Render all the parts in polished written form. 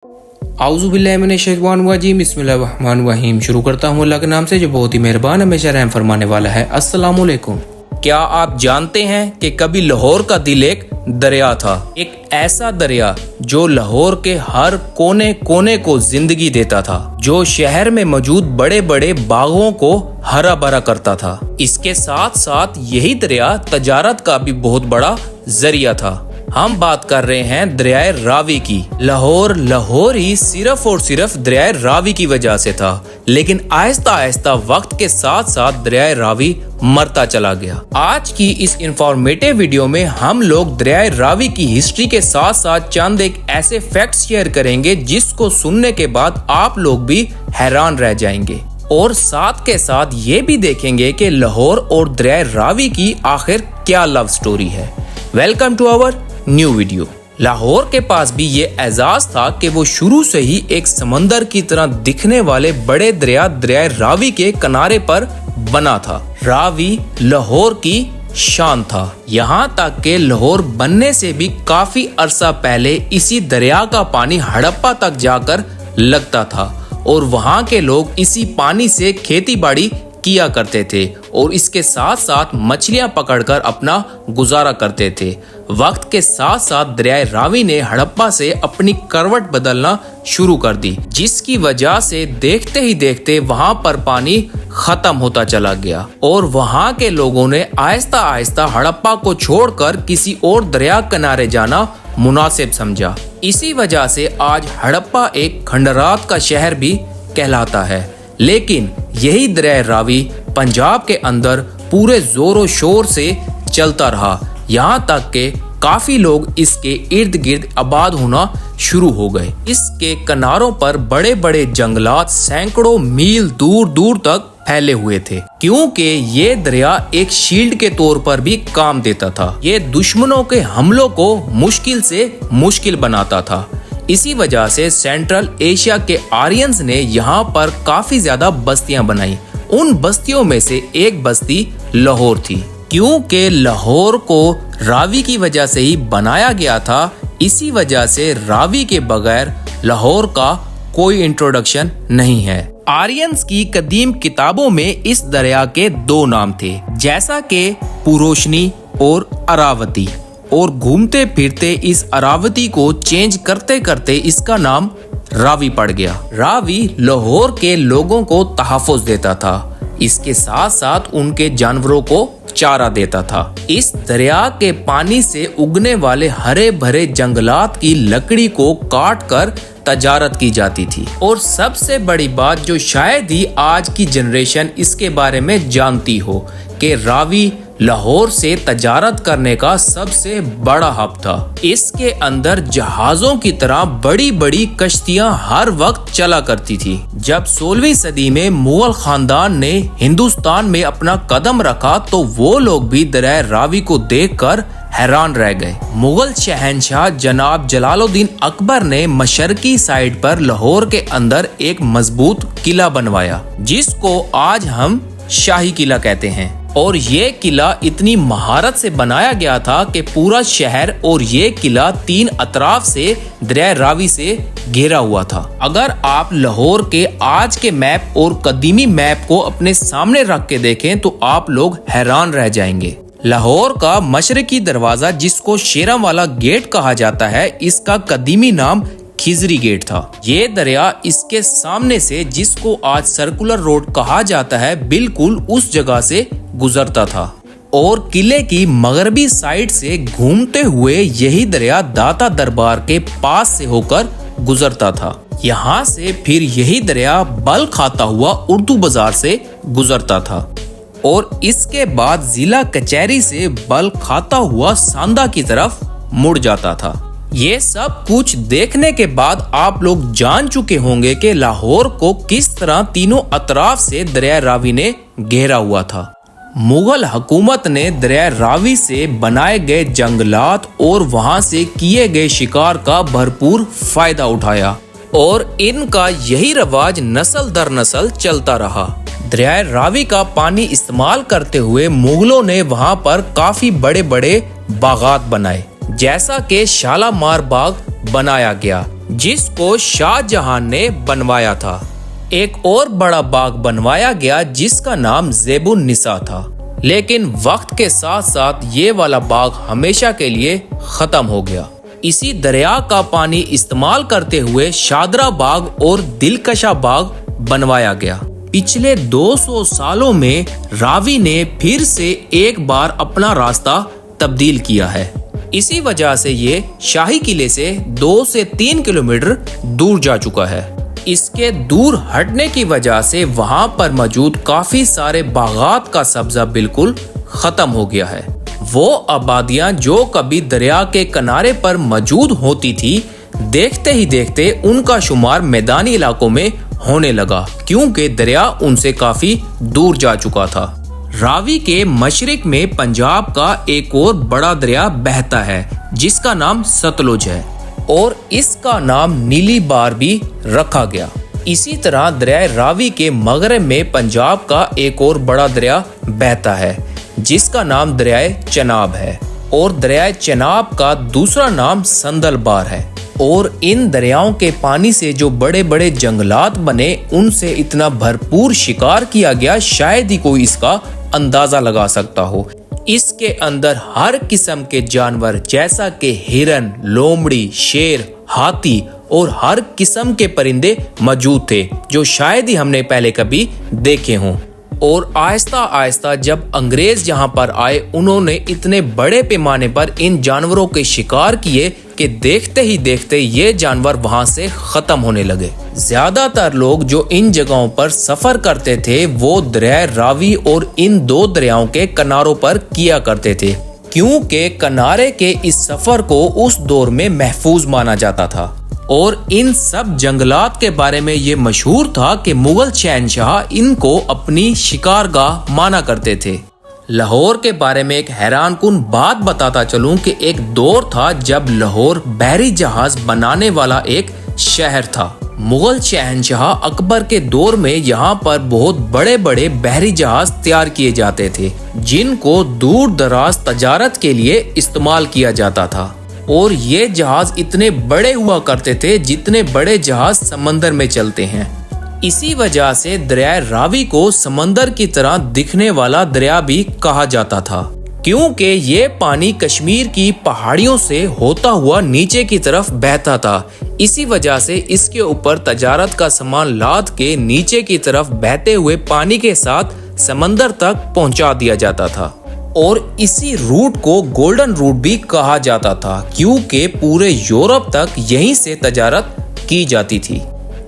आऊज़ुबिल्लाहिमिनश्शैतानिर्रजीम बिस्मिल्लाहिर्रहमानिर्रहीम। शुरू करता हूँ अल्लाह के नाम से जो बहुत ही मेहरबान हमेशा रहम फरमाने वाला है। अस्सलामु अलैकुम। क्या आप जानते हैं कि कभी लाहौर का दिल एक दरिया था, एक ऐसा दरिया जो लाहौर के हर कोने कोने को जिंदगी देता था, जो शहर में मौजूद बड़े बड़े बागों को हरा भरा करता था। इसके साथ साथ यही दरिया तजारत का भी बहुत बड़ा जरिया था। हम बात कर रहे हैं दरियाए रावी की। लाहौर ही सिर्फ और सिर्फ दरियाए रावी की वजह से था, लेकिन आहिस्ता आहिस्ता वक्त के साथ साथ दरियाए रावी मरता चला गया। आज की इस इंफॉर्मेटिव वीडियो में हम लोग दरियाए रावी की हिस्ट्री के साथ साथ चंद एक ऐसे फैक्ट्स शेयर करेंगे जिसको सुनने के बाद आप लोग भी हैरान रह जाएंगे, और साथ के साथ ये भी देखेंगे कि लाहौर और दरियाए रावी की आखिर क्या लव स्टोरी है। Welcome to our new video. Lahore के पास भी ये एजाज था कि वो शुरू से ही एक समंदर की तरह दिखने वाले बड़े दरियाए रावी के किनारे पर बना था। रावी लाहौर की शान था, यहाँ तक कि लाहौर बनने से भी काफी अरसा पहले इसी दरिया का पानी हड़प्पा तक जाकर लगता था, और वहाँ के लोग इसी पानी से खेती बाड़ी किया करते थे और इसके साथ साथ मछलियां पकड़कर अपना गुजारा करते थे। वक्त के साथ साथ दरियाए रावी ने हड़प्पा से अपनी करवट बदलना शुरू कर दी, जिसकी वजह से देखते ही देखते वहां पर पानी खत्म होता चला गया और वहां के लोगों ने आहिस्ता आहिस्ता हड़प्पा को छोड़कर किसी और दरिया किनारे जाना मुनासिब समझा। इसी वजह से आज हड़प्पा एक खंडरात का शहर भी कहलाता है। लेकिन यही दरियाए रावी पंजाब के अंदर पूरे जोरों शोर से चलता रहा, यहाँ तक कि काफी लोग इसके इर्द गिर्द आबाद होना शुरू हो गए। इसके किनारों पर बड़े बड़े जंगलात सैकड़ों मील दूर दूर तक फैले हुए थे, क्योंकि ये दरिया एक शील्ड के तौर पर भी काम देता था। ये दुश्मनों के हमलों को मुश्किल से मुश्किल बनाता था। इसी वजह से सेंट्रल एशिया के आर्यंस ने यहाँ पर काफी ज्यादा बस्तियां बनाई। उन बस्तियों में से एक बस्ती लाहौर थी। क्योंकि लाहौर को रावी की वजह से ही बनाया गया था, इसी वजह से रावी के बगैर लाहौर का कोई इंट्रोडक्शन नहीं है। आर्यंस की कदीम किताबों में इस दरिया के दो नाम थे, जैसा कि पुरोशनी और अरावती, और घूमते फिरते इस अरावती को चेंज करते करते इसका नाम रावी पड़ गया। रावी लाहौर के लोगों को तहफ़्फ़ुज़ देता था, इसके साथ साथ उनके जानवरों को चारा देता था। इस दरिया के पानी से उगने वाले हरे भरे जंगलात की लकड़ी को काट कर तजारत की जाती थी। और सबसे बड़ी बात जो शायद ही आज की जनरेशन इसके बारे में जानती हो, कि रावी लाहौर से तजारत करने का सबसे बड़ा हब था। इसके अंदर जहाजों की तरह बड़ी बड़ी कश्तियां हर वक्त चला करती थी। जब 16वीं सदी में मुगल खानदान ने हिंदुस्तान में अपना कदम रखा तो वो लोग भी दरियाए रावी को देखकर हैरान रह गए। मुगल शहंशाह जनाब जलालुद्दीन अकबर ने मशरकी साइड पर लाहौर के अंदर एक मजबूत किला बनवाया, जिसको आज हम शाही किला कहते हैं। और ये किला इतनी महारत से बनाया गया था कि पूरा शहर और ये किला 3 अतराफ से दरियाए रावी से घेरा हुआ था। अगर आप लाहौर के आज के मैप और कदीमी मैप को अपने सामने रख के देखें तो आप लोग हैरान रह जाएंगे। लाहौर का मशरकी दरवाजा, जिसको शेरांवाला गेट कहा जाता है, इसका कदीमी नाम खिजरी गेट था। ये दरिया इसके सामने से, जिसको आज सर्कुलर रोड कहा जाता है, बिल्कुल उस जगह से गुजरता था, और किले की मगरबी साइड से घूमते हुए यही दरिया दाता दरबार के पास से होकर गुजरता था। यहाँ से फिर यही दरिया बल खाता हुआ उर्दू बाजार से गुजरता था, और इसके बाद जिला कचहरी से बल खाता हुआ सांदा की तरफ मुड़ जाता था। ये सब कुछ देखने के बाद आप लोग जान चुके होंगे कि लाहौर को किस तरह तीनों अतराफ से दरियाए रावी ने घेरा हुआ था। मुगल हुकूमत ने दरियाए रावी से बनाए गए जंगलात और वहां से किए गए शिकार का भरपूर फायदा उठाया, और इनका यही रवाज नस्ल दर नस्ल चलता रहा। दरियाए रावी का पानी इस्तेमाल करते हुए मुगलों ने वहां पर काफी बड़े बड़े बागात बनाए, जैसा कि शालामार बाग बनाया गया, जिसको शाहजहां ने बनवाया था। एक और बड़ा बाग बनवाया गया जिसका नाम ज़ेबुन निसा था, लेकिन वक्त के साथ साथ ये वाला बाग हमेशा के लिए खत्म हो गया। इसी दरिया का पानी इस्तेमाल करते हुए शादरा बाग और दिलकशा बाग बनवाया गया। पिछले 200 सालों में रावी ने फिर से एक बार अपना रास्ता तब्दील किया है। इसी वजह से ये शाही किले से 2 से 3 किलोमीटर दूर जा चुका है। इसके दूर हटने की वजह से वहां पर मौजूद काफी सारे बागात का सब्जा बिल्कुल खत्म हो गया है। वो आबादियां जो कभी दरिया के किनारे पर मौजूद होती थी, देखते ही देखते उनका शुमार मैदानी इलाकों में होने लगा, क्योंकि दरिया उनसे काफी दूर जा चुका था। रावी के मशरिक में पंजाब का एक और बड़ा दरिया बहता है जिसका नाम सतलुज है और इसका नाम नीली बार भी रखा गया। इसी तरह दरिया रावी के मगरब में पंजाब का एक और बड़ा दरिया बहता है जिसका नाम दरिया चनाब है और दरिया चनाब का दूसरा नाम संदल बार है। और इन दरियाओं के पानी से जो बड़े बड़े जंगलात बने, उनसे इतना भरपूर शिकार किया गया, शायद ही कोई इसका अंदाजा लगा सकता हो। इसके अंदर हर किस्म के जानवर जैसा कि हिरन, लोमड़ी, शेर, हाथी और हर किस्म के परिंदे मौजूद थे जो शायद ही हमने पहले कभी देखे हों। और आहिस्ता आहिस्ता जब अंग्रेज यहाँ पर आए, उन्होंने इतने बड़े पैमाने पर इन जानवरों के शिकार किए कि देखते ही देखते ये जानवर वहां से खत्म होने लगे। ज्यादातर लोग जो इन जगहों पर सफर करते थे वो दरिया रावी और इन दो दरियाओं के किनारों पर किया करते थे, क्योंकि किनारे के इस सफर को उस दौर में महफूज माना जाता था। और इन सब जंगलात के बारे में ये मशहूर था कि मुगल शहंशाह इनको अपनी शिकारगाह माना करते थे। लाहौर के बारे में एक हैरानकुन बात बताता चलूं कि एक दौर था जब लाहौर बहरी जहाज बनाने वाला एक शहर था। मुगल शहंशाह अकबर के दौर में यहाँ पर बहुत बड़े बड़े बहरी जहाज तैयार किए जाते थे जिनको दूर दराज तजारत के लिए इस्तेमाल किया जाता था। और ये जहाज इतने बड़े हुआ करते थे जितने बड़े जहाज समंदर में चलते हैं। इसी वजह से दरिया रावी को समंदर की तरह दिखने वाला दरिया भी कहा जाता था, क्योंकि ये पानी कश्मीर की पहाड़ियों से होता हुआ नीचे की तरफ बहता था। इसी वजह से इसके ऊपर तजारत का सामान लाद के नीचे की तरफ बहते हुए पानी के साथ समंदर तक पहुंचा दिया जाता था। और इसी रूट को गोल्डन रूट भी कहा जाता था, क्योंकि पूरे यूरोप तक यहीं से तजारत की जाती थी।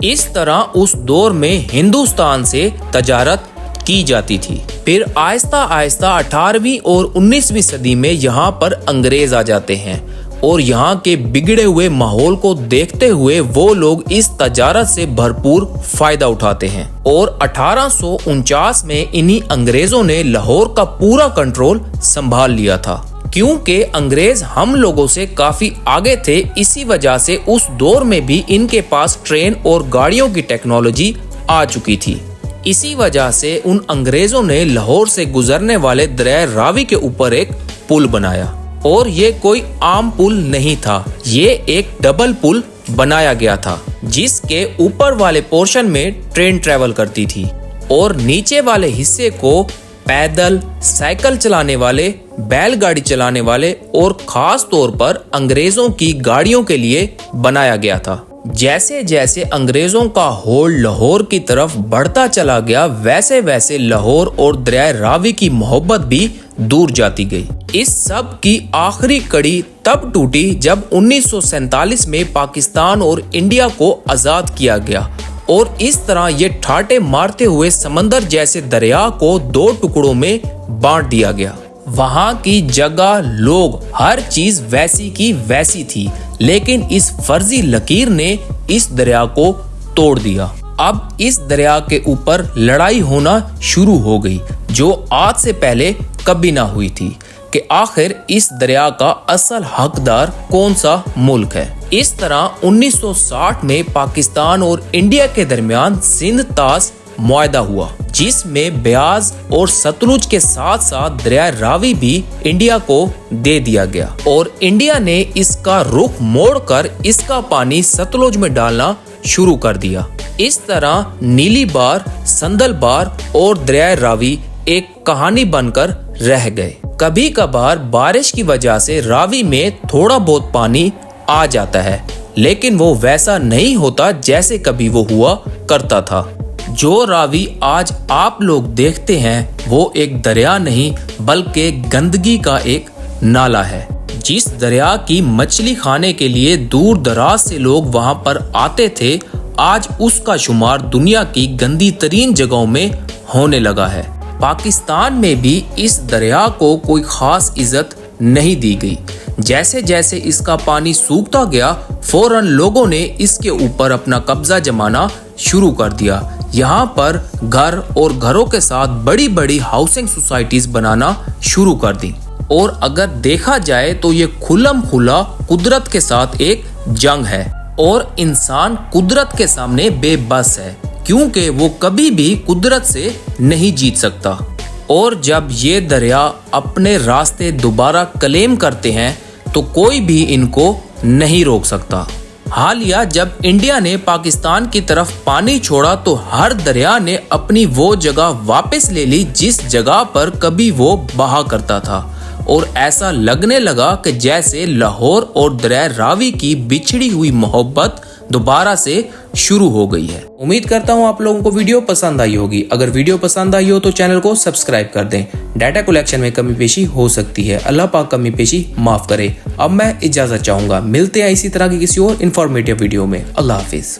इस तरह उस दौर में हिंदुस्तान से तजारत की जाती थी। फिर आहिस्ता आहिस्ता 18वीं और 19वीं सदी में यहाँ पर अंग्रेज आ जाते हैं और यहाँ के बिगड़े हुए माहौल को देखते हुए वो लोग इस तजारत से भरपूर फायदा उठाते हैं। और 1849 में इन्हीं अंग्रेजों ने लाहौर का पूरा कंट्रोल संभाल लिया था, क्योंकि अंग्रेज हम लोगों से काफी आगे थे। इसी वजह से उस दौर में भी इनके पास ट्रेन और गाड़ियों की टेक्नोलॉजी आ चुकी थी। इसी वजह से उन अंग्रेजों ने लाहौर से गुजरने वाले दरिया रावी के ऊपर एक पुल बनाया। और ये कोई आम पुल नहीं था, ये एक डबल पुल बनाया गया था जिसके ऊपर वाले पोर्शन में ट्रेन ट्रेवल करती थी और नीचे वाले हिस्से को पैदल, साइकिल चलाने वाले, बैलगाड़ी चलाने वाले और खास तौर पर अंग्रेजों की गाड़ियों के लिए बनाया गया था। जैसे जैसे अंग्रेजों का होल्ड लाहौर की तरफ बढ़ता चला गया, वैसे वैसे लाहौर और दरिया रावी की मोहब्बत भी दूर जाती गई। इस सब की आखिरी कड़ी तब टूटी जब 1947 में पाकिस्तान और इंडिया को आजाद किया गया और इस तरह ये ठाटे मारते हुए समंदर जैसे दरिया को दो टुकड़ों में बांट दिया गया। वहाँ की जगह, लोग, हर चीज वैसी की वैसी थी, लेकिन इस फर्जी लकीर ने इस दरिया को तोड़ दिया। अब इस दरिया के ऊपर लड़ाई होना शुरू हो गई जो आज से पहले कभी ना हुई थी कि आखिर इस दरिया का असल हकदार कौन सा मुल्क है। इस तरह 1960 में पाकिस्तान और इंडिया के दरमियान सिंध तास मुआहदा हुआ, जिसमें ब्यास और सतलुज के साथ साथ दरिया रावी भी इंडिया को दे दिया गया और इंडिया ने इसका रुख मोड़कर इसका पानी सतलुज में डालना शुरू कर दिया। इस तरह नीली बार, संदल बार और दरिया रावी एक कहानी बनकर रह गए। कभी कभार बारिश की वजह से रावी में थोड़ा बहुत पानी आ जाता है, लेकिन वो वैसा नहीं होता जैसे कभी वो हुआ करता था। जो रावी आज आप लोग देखते हैं वो एक दरिया नहीं बल्कि गंदगी का एक नाला है। जिस दरिया की मछली खाने के लिए दूर दराज से लोग वहां पर आते थे, आज उसका शुमार दुनिया की गंदी तरीन जगहों में होने लगा है। पाकिस्तान में भी इस दरिया को कोई खास इज्जत नहीं दी गई। जैसे जैसे इसका पानी सूखता गया, फौरन लोगों ने इसके ऊपर अपना कब्जा जमाना शुरू कर दिया। यहाँ पर घर और घरों के साथ बड़ी बड़ी हाउसिंग सोसाइटीज बनाना शुरू कर दी। और अगर देखा जाए तो ये खुल्लम खुला कुदरत के साथ एक जंग है और इंसान कुदरत के सामने बेबस है, क्योंकि वो कभी भी कुदरत से नहीं जीत सकता। और जब ये दरिया अपने रास्ते दोबारा क्लेम करते हैं तो कोई भी इनको नहीं रोक सकता। हालिया जब इंडिया ने पाकिस्तान की तरफ पानी छोड़ा तो हर दरिया ने अपनी वो जगह वापस ले ली जिस जगह पर कभी वो बहा करता था, और ऐसा लगने लगा कि जैसे लाहौर और दरिया रावी की बिछड़ी हुई मोहब्बत दोबारा से शुरू हो गई है। उम्मीद करता हूँ आप लोगों को वीडियो पसंद आई होगी। अगर वीडियो पसंद आई हो तो चैनल को सब्सक्राइब कर दें। डाटा कलेक्शन में कमी पेशी हो सकती है, अल्लाह पाक कमी पेशी माफ करे। अब मैं इजाजत चाहूंगा, मिलते हैं इसी तरह की किसी और इन्फॉर्मेटिव वीडियो में। अल्लाह हाफिज।